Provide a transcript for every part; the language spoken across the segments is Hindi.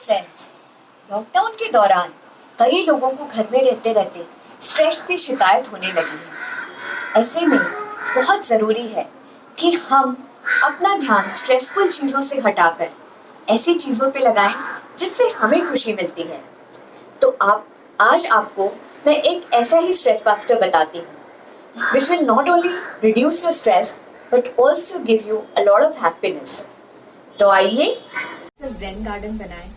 फ्रेंड्स, लॉकडाउन के दौरान कई लोगों को घर में रहते रहते स्ट्रेस की शिकायत होने लगी है। ऐसे में बहुत ज़रूरी है कि हम अपना ध्यान स्ट्रेसफुल चीज़ों से हटाकर ऐसी चीज़ों पे लगाएं जिससे हमें खुशी मिलती है। तो आज आपको मैं एक ऐसा ही स्ट्रेस बस्टर बताती हूँ which will not only reduce your stress but also give you a lot of happiness। तो आइए ज़ेन गार्डन बनाएं।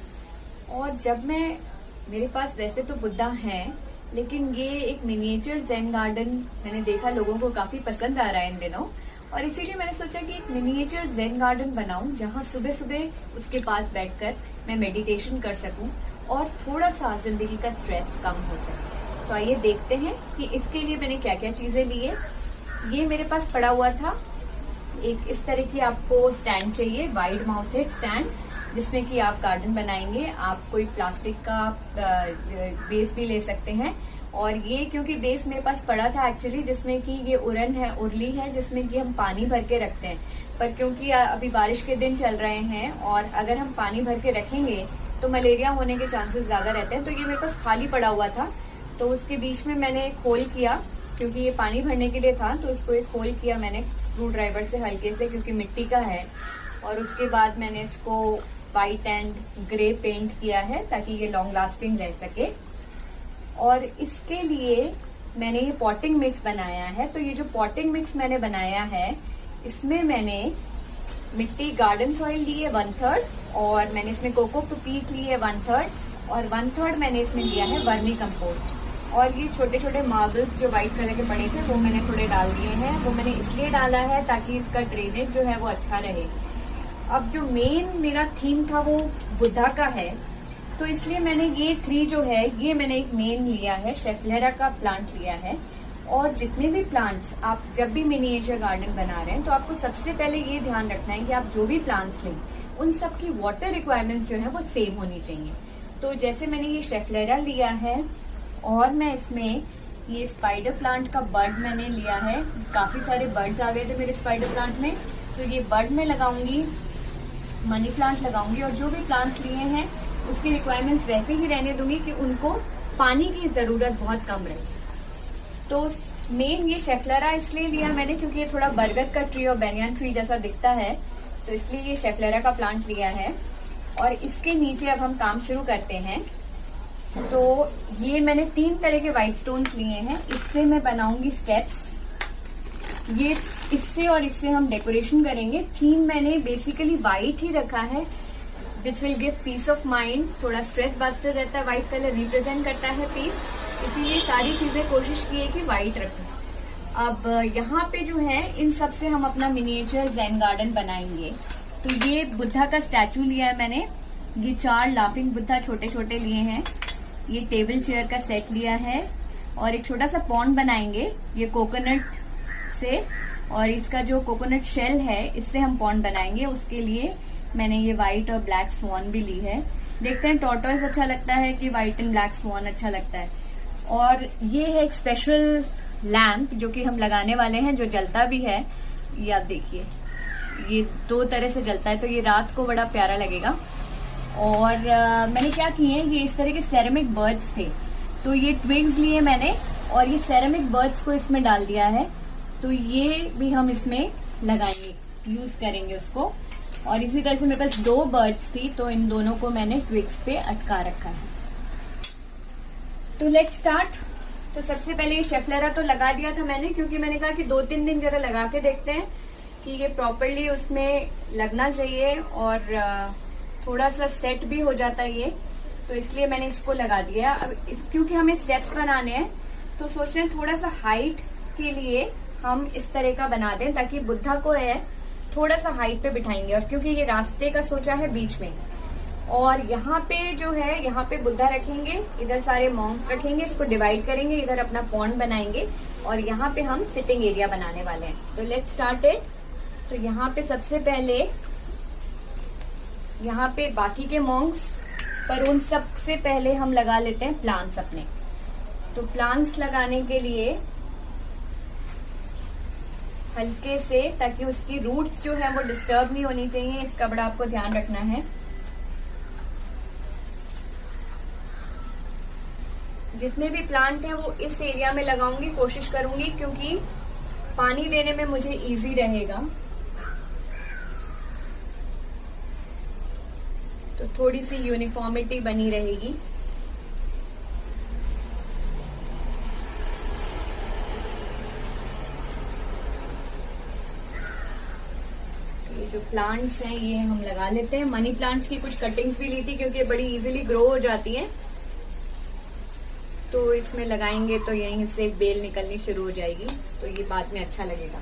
और जब मेरे पास वैसे तो बुद्धा हैं, लेकिन ये एक मिनिएचर ज़ेन गार्डन मैंने देखा लोगों को काफ़ी पसंद आ रहा है इन दिनों, और इसीलिए मैंने सोचा कि एक मिनिएचर ज़ेन गार्डन बनाऊं जहां सुबह सुबह उसके पास बैठकर मैं मेडिटेशन कर सकूं और थोड़ा सा ज़िंदगी का स्ट्रेस कम हो सके। तो आइए देखते हैं कि इसके लिए मैंने क्या क्या चीज़ें ली है। ये मेरे पास पड़ा हुआ था, एक इस तरह की आपको स्टैंड चाहिए, वाइड माउथेड स्टैंड, जिसमें कि आप गार्डन बनाएंगे। आप कोई प्लास्टिक का बेस भी ले सकते हैं। और ये क्योंकि बेस मेरे पास पड़ा था एक्चुअली, जिसमें कि ये उरली है जिसमें कि हम पानी भर के रखते हैं, पर क्योंकि अभी बारिश के दिन चल रहे हैं और अगर हम पानी भर के रखेंगे तो मलेरिया होने के चांसेस ज़्यादा रहते हैं। तो ये मेरे पास खाली पड़ा हुआ था, तो उसके बीच में मैंने एक होल किया, क्योंकि ये पानी भरने के लिए था, तो इसको एक होल किया मैंने स्क्रू ड्राइवर से हल्के से, क्योंकि मिट्टी का है। और उसके बाद मैंने इसको वाइट एंड ग्रे पेंट किया है ताकि ये लॉन्ग लास्टिंग रह सके। और इसके लिए मैंने ये पॉटिंग मिक्स बनाया है। तो ये जो पॉटिंग मिक्स मैंने बनाया है, इसमें मैंने मिट्टी गार्डन सॉइल ली है 1/3, और मैंने इसमें कोको पीट ली है 1/3, और 1/3 मैंने इसमें लिया है वर्मी कंपोस्ट। और ये छोटे छोटे मार्बल्स जो वाइट कलर के पड़े थे वो मैंने थोड़े डाल दिए हैं। वो मैंने इसलिए डाला है ताकि इसका ड्रेनेज जो है वो अच्छा रहे। अब जो मेन मेरा थीम था वो बुद्धा का है, तो इसलिए मैंने ये ट्री जो है ये मैंने एक मेन लिया है, शेफलेरा का प्लांट लिया है। और जितने भी प्लांट्स आप जब भी मिनिएचर गार्डन बना रहे हैं तो आपको सबसे पहले ये ध्यान रखना है कि आप जो भी प्लांट्स लें उन सब की वाटर रिक्वायरमेंट्स जो है वो सेम होनी चाहिए। तो जैसे मैंने ये शेफलेरा लिया है, और मैं इसमें ये स्पाइडर प्लांट का बर्ड मैंने लिया है। काफ़ी सारे बर्ड्स आ गए थे मेरे स्पाइडर प्लांट में, तो ये बर्ड मैं लगाऊंगी, मनी प्लांट लगाऊंगी। और जो भी प्लांट्स लिए हैं उसकी रिक्वायरमेंट्स वैसे ही रहने दूंगी कि उनको पानी की ज़रूरत बहुत कम रहे। तो मेन ये शेफलेरा इसलिए लिया मैंने क्योंकि ये थोड़ा बरगद का ट्री और बैनियन ट्री जैसा दिखता है, तो इसलिए ये शेफलेरा का प्लांट लिया है। और इसके नीचे अब हम काम शुरू करते हैं। तो ये मैंने 3 तरह के वाइट स्टोन्स लिए हैं, इससे मैं बनाऊंगी स्टेप्स। ये इससे और इससे हम डेकोरेशन करेंगे। थीम मैंने बेसिकली वाइट ही रखा है, which will give piece of mind. थोड़ा स्ट्रेस बस्टर रहता है, वाइट कलर रिप्रेजेंट करता है पीस, इसीलिए सारी चीज़ें कोशिश की है कि वाइट रखें। अब यहाँ पे जो है इन सब से हम अपना मिनिएचर ज़ेन गार्डन बनाएंगे। तो ये बुद्धा का स्टैचू लिया है मैंने, ये 4 लाफिंग बुद्धा छोटे छोटे लिए हैं। ये टेबल चेयर का सेट लिया है, और एक छोटा सा पॉन्ड बनाएंगे ये कोकोनट से, और इसका जो कोकोनट शेल है इससे हम पॉन्ड बनाएंगे। उसके लिए मैंने ये वाइट और ब्लैक स्वान भी ली है। देखते हैं टॉर्टोइज अच्छा लगता है कि वाइट एंड ब्लैक स्वान अच्छा लगता है। और ये है एक स्पेशल लैम्प जो कि हम लगाने वाले हैं, जो जलता भी है। ये आप देखिए, ये 2 तरह से जलता है, तो ये रात को बड़ा प्यारा लगेगा। और मैंने क्या किए हैं, ये इस तरह के सेरेमिक बर्ड्स थे, तो ये ट्विग्स लिए मैंने, और ये सेरेमिक बर्ड्स को इसमें डाल दिया है। तो ये भी हम इसमें लगाएंगे, यूज़ करेंगे उसको। और इसी तरह से मेरे पास 2 बर्ड्स थी, तो इन दोनों को मैंने ट्विग्स पे अटका रखा है। तो लेट्स स्टार्ट। तो सबसे पहले ये शेफलेरा तो लगा दिया था मैंने, क्योंकि मैंने कहा कि 2-3 दिन जरा लगा के देखते हैं कि ये प्रॉपरली उसमें लगना चाहिए और थोड़ा सा सेट भी हो जाता है ये, तो इसलिए मैंने इसको लगा दिया। अब क्योंकि हमें स्टेप्स बनाने हैं, तो सोच रहे हैं थोड़ा सा हाइट के लिए हम इस तरह का बना दें, ताकि बुद्धा को है थोड़ा सा हाइट पे बिठाएंगे। और क्योंकि ये रास्ते का सोचा है बीच में, और यहाँ पे जो है यहाँ पे बुद्धा रखेंगे, इधर सारे मॉन्क्स रखेंगे, इसको डिवाइड करेंगे, इधर अपना पॉन्ड बनाएंगे, और यहाँ पे हम सिटिंग एरिया बनाने वाले हैं। तो लेट्स स्टार्ट इट। तो यहाँ पे सबसे पहले यहाँ पे बाकी के मॉन्क्स, पर उन सब से पहले हम लगा लेते हैं प्लांट्स अपने। तो प्लांट्स लगाने के लिए हल्के से, ताकि उसकी रूट्स जो है वो डिस्टर्ब नहीं होनी चाहिए, इसका बड़ा आपको ध्यान रखना है। जितने भी प्लांट हैं वो इस एरिया में लगाऊंगी, कोशिश करूंगी, क्योंकि पानी देने में मुझे इजी रहेगा। तो थोड़ी सी यूनिफॉर्मिटी बनी रहेगी। ये जो प्लांट्स हैं ये हम लगा लेते हैं। मनी प्लांट्स की कुछ कटिंग्स भी ली थी क्योंकि ये बड़ी इजीली ग्रो हो जाती हैं, तो इसमें लगाएंगे तो यहीं से बेल निकलनी शुरू हो जाएगी, तो ये बाद में अच्छा लगेगा।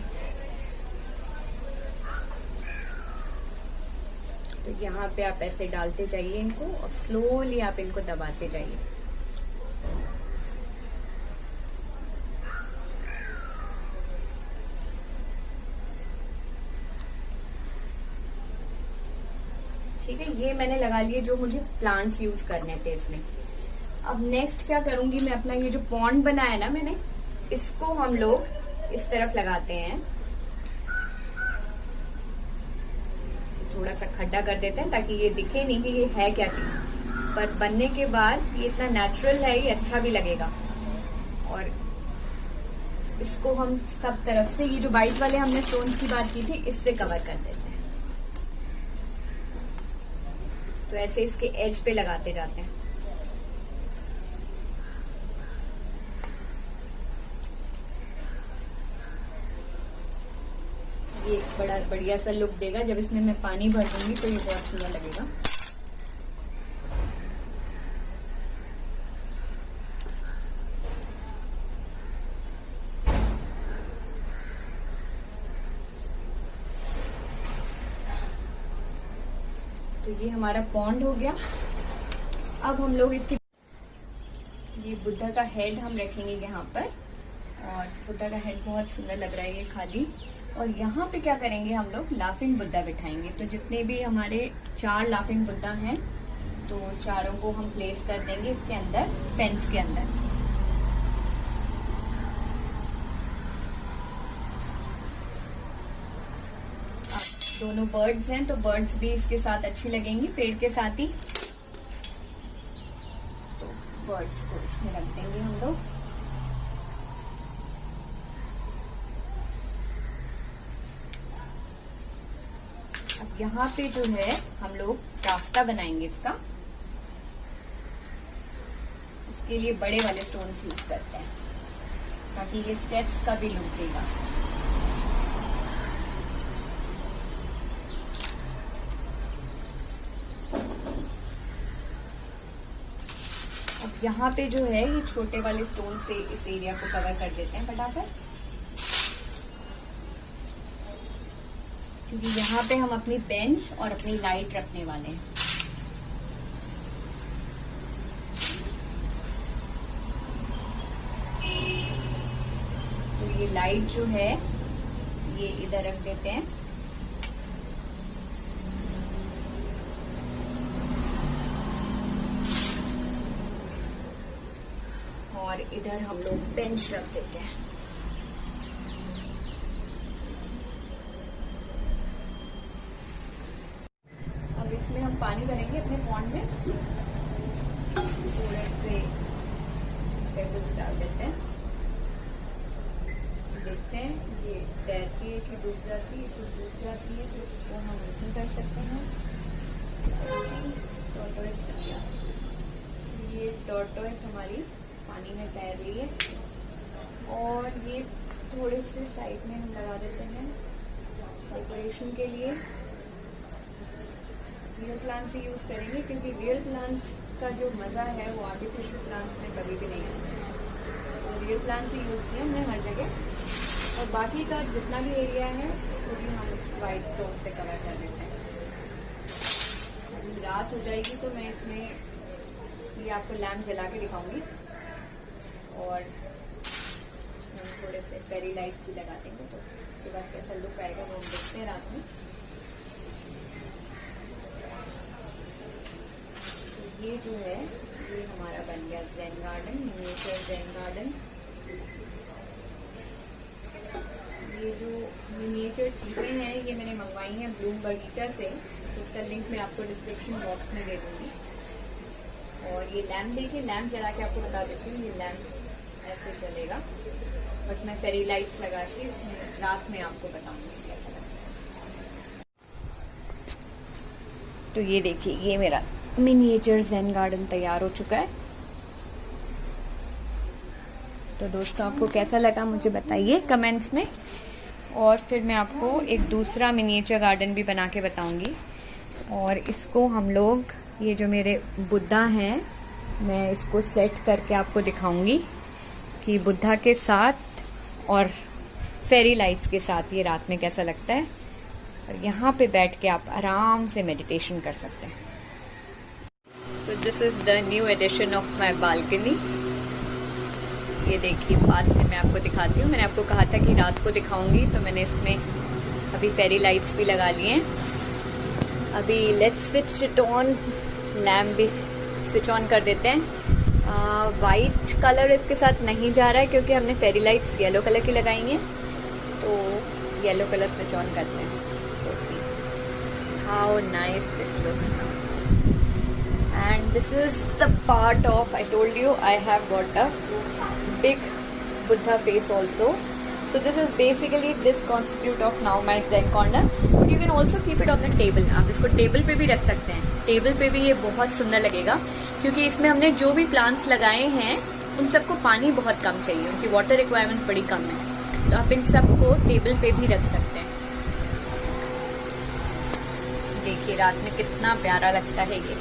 तो यहाँ पे आप ऐसे डालते जाइए इनको और स्लोली आप इनको दबाते जाइए। ठीक है, ये मैंने लगा लिए जो मुझे प्लांट्स यूज करने थे इसमें। अब नेक्स्ट क्या करूंगी मैं, अपना ये जो पॉन्ड बनाया ना मैंने, इसको हम लोग इस तरफ लगाते हैं। थोड़ा सा खड्डा कर देते हैं ताकि ये दिखे नहीं कि ये है क्या चीज, पर बनने के बाद ये इतना नेचुरल है, ये अच्छा भी लगेगा। और इसको हम सब तरफ से, ये जो वाइट वाले हमने स्टोन्स की बात की थी, इससे कवर कर देते हैं। तो ऐसे इसके एज पे लगाते जाते हैं। ये एक बड़ा बढ़िया सा लुक देगा। जब इसमें मैं पानी भर दूंगी तो ये बहुत सुंदर लगेगा। तो ये हमारा पॉन्ड हो गया। अब हम लोग इसकी, ये बुद्धा का हेड हम रखेंगे यहाँ पर, और बुद्धा का हेड बहुत सुंदर लग रहा है ये खाली। और यहाँ पे क्या करेंगे, हम लोग लाफिंग बुद्धा बिठाएंगे। तो जितने भी हमारे 4 लाफिंग बुद्धा हैं, तो चारों को हम प्लेस कर देंगे इसके अंदर, फेंस के अंदर। अब दोनों बर्ड्स हैं, तो बर्ड्स भी इसके साथ अच्छी लगेंगी, पेड़ के साथ ही। तो बर्ड्स को इसमें रख देंगे हम लोग। यहाँ पे जो है हम लोग रास्ता बनाएंगे इसका। उसके लिए बड़े वाले स्टोन्स यूज करते हैं ताकि ये स्टेप्स का भी लुक देगा। अब यहाँ पे जो है ये छोटे वाले स्टोन से इस एरिया को कवर कर देते हैं फटाफट, क्योंकि यहाँ पे हम अपनी बेंच और अपनी लाइट रखने वाले हैं। तो ये लाइट जो है ये इधर रख देते हैं। और इधर हम लोग बेंच रख देते हैं। इसमें हम पानी भरेंगे अपने पॉन्ड में, थोड़े से पेबल्स डाल देते हैं। देखते हैं ये तैरती है कि डूब जाती है। तो डूब जाती है तो इसको हम नहीं कर सकते हैं। टॉर्टोइस बन गया। ये टॉर्टोइस हमारी पानी में तैर रही है। और ये थोड़े से साइड में हम लगा देते हैं डेकोरेशन के लिए। रियल प्लांट्स ही यूज़ करेंगे क्योंकि रियल प्लांट्स का जो मज़ा है वो आर्टिफिशियल प्लांट्स में कभी भी नहीं आता। तो रियल प्लांट्स ही यूज़ किए हमने हर जगह। और बाकी का जितना भी एरिया है वो भी हम वाइट स्टोन से कवर कर देते हैं। अभी रात हो जाएगी तो मैं इसमें ये आपको लैम्प जला के दिखाऊंगी, और हम थोड़े से फेरी लाइट्स भी लगा देंगे। तो उसके बाद कैसा लुक आएगा वो हम देखते हैं रात में। ये जो है ये हमारा बन गया Zen garden, miniature Zen garden. ये जो मिनिएचर चीज़ें हैं ये मैंने मंगवाई हैं ब्लूम बगीचा से, तो उसका लिंक मैं आपको डिस्क्रिप्शन बॉक्स में दे दूँगी। और ये लैम्प देखिए, लैम्प जला के आपको बता देती हूँ, ये लैम्प ऐसे चलेगा, बट मैं फेरी लाइट्स लगा के इसमें रात में आपको बताऊंगी कैसा लगता है। तो ये देखिए, ये मेरा मिनिएचर ज़ेन गार्डन तैयार हो चुका है। तो दोस्तों आपको कैसा लगा मुझे बताइए कमेंट्स में, और फिर मैं आपको एक दूसरा मिनिएचर गार्डन भी बना के बताऊंगी। और इसको हम लोग, ये जो मेरे बुद्धा हैं, मैं इसको सेट करके आपको दिखाऊंगी कि बुद्धा के साथ और फेरी लाइट्स के साथ ये रात में कैसा लगता है। और यहाँ पे बैठ के आप आराम से मेडिटेशन कर सकते हैं। So this is the new edition of my balcony. ये देखिए, पास से मैं आपको दिखाती हूँ। मैंने आपको कहा था कि रात को दिखाऊंगी, तो मैंने इसमें अभी फेरी लाइट्स भी लगा लिए हैं। अभी let's switch it on, lamp भी स्विच ऑन कर देते हैं। वाइट कलर इसके साथ नहीं जा रहा है क्योंकि हमने फेरी लाइट्स येलो कलर की लगाई हैं, तो येलो कलर स्विच ऑन करते हैं। So see how nice this looks now. And this is the part of, I told you I have got a big Buddha face also. So this is basically, this constitute of now my Zen corner. But you can also keep it on the table. आप इसको टेबल पे भी रख सकते हैं। टेबल पे भी ये बहुत सुंदर लगेगा क्योंकि इसमें हमने जो भी प्लांट्स लगाए हैं उन सबको पानी बहुत कम चाहिए, उनकी वाटर रिक्वायरमेंट्स बड़ी कम है, तो आप इन सबको टेबल पे भी रख सकते हैं। देखिए रात में कितना प्यारा लगता है ये।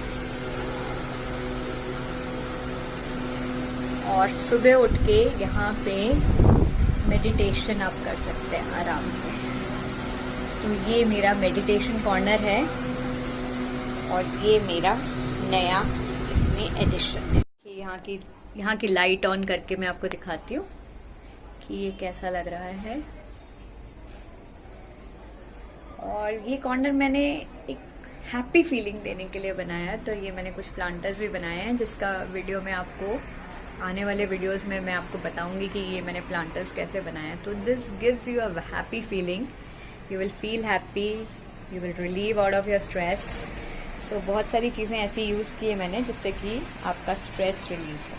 और सुबह उठ के यहाँ पे मेडिटेशन आप कर सकते हैं आराम से। तो ये मेरा मेडिटेशन कॉर्नर है और ये मेरा नया इसमें एडिशन है। यहाँ की लाइट ऑन करके मैं आपको दिखाती हूँ कि ये कैसा लग रहा है। और ये कॉर्नर मैंने एक हैप्पी फीलिंग देने के लिए बनाया है। तो ये मैंने कुछ प्लांटर्स भी बनाए हैं जिसका वीडियो मैं आपको आने वाले वीडियोस में मैं आपको बताऊंगी कि ये मैंने प्लांटर्स कैसे बनाया। तो this gives you a happy feeling, you will feel happy, you will relieve out of your stress. So बहुत सारी चीज़ें ऐसी यूज़ की है मैंने जिससे कि आपका स्ट्रेस रिलीज हो।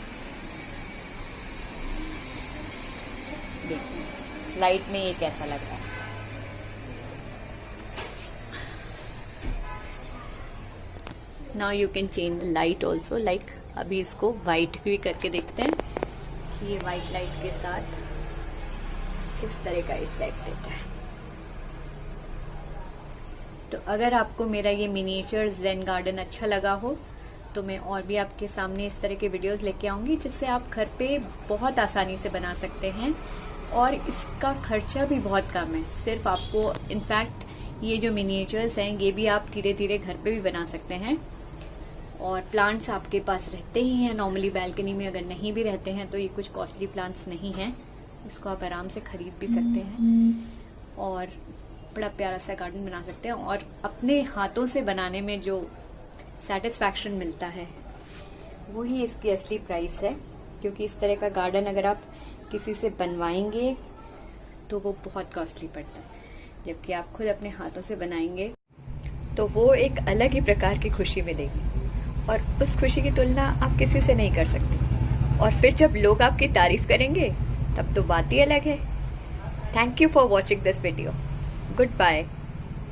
देखिए लाइट में ये कैसा लग रहा है। Now you can change the light also, like अभी इसको वाइट भी करके देखते हैं कि ये वाइट लाइट के साथ किस तरह का इफेक्ट देता है। तो अगर आपको मेरा ये मिनिएचर ज़ेन गार्डन अच्छा लगा हो तो मैं और भी आपके सामने इस तरह के वीडियोस लेके आऊँगी जिससे आप घर पे बहुत आसानी से बना सकते हैं। और इसका खर्चा भी बहुत कम है। सिर्फ आपको, इनफैक्ट ये जो मिनिएचर्स हैं ये भी आप धीरे धीरे घर पे भी बना सकते हैं। और प्लांट्स आपके पास रहते ही हैं नॉर्मली बैल्कनी में, अगर नहीं भी रहते हैं तो ये कुछ कॉस्टली प्लांट्स नहीं हैं, इसको आप आराम से ख़रीद भी सकते हैं और बड़ा प्यारा सा गार्डन बना सकते हैं। और अपने हाथों से बनाने में जो सेटिस्फैक्शन मिलता है वही इसकी असली प्राइस है, क्योंकि इस तरह का गार्डन अगर आप किसी से बनवाएंगे तो वो बहुत कॉस्टली पड़ता है, जबकि आप खुद अपने हाथों से बनाएंगे तो वो एक अलग ही प्रकार की खुशी मिलेगी और उस खुशी की तुलना आप किसी से नहीं कर सकते। और फिर जब लोग आपकी तारीफ़ करेंगे तब तो बात ही अलग है। Thank you for watching this video. Good bye.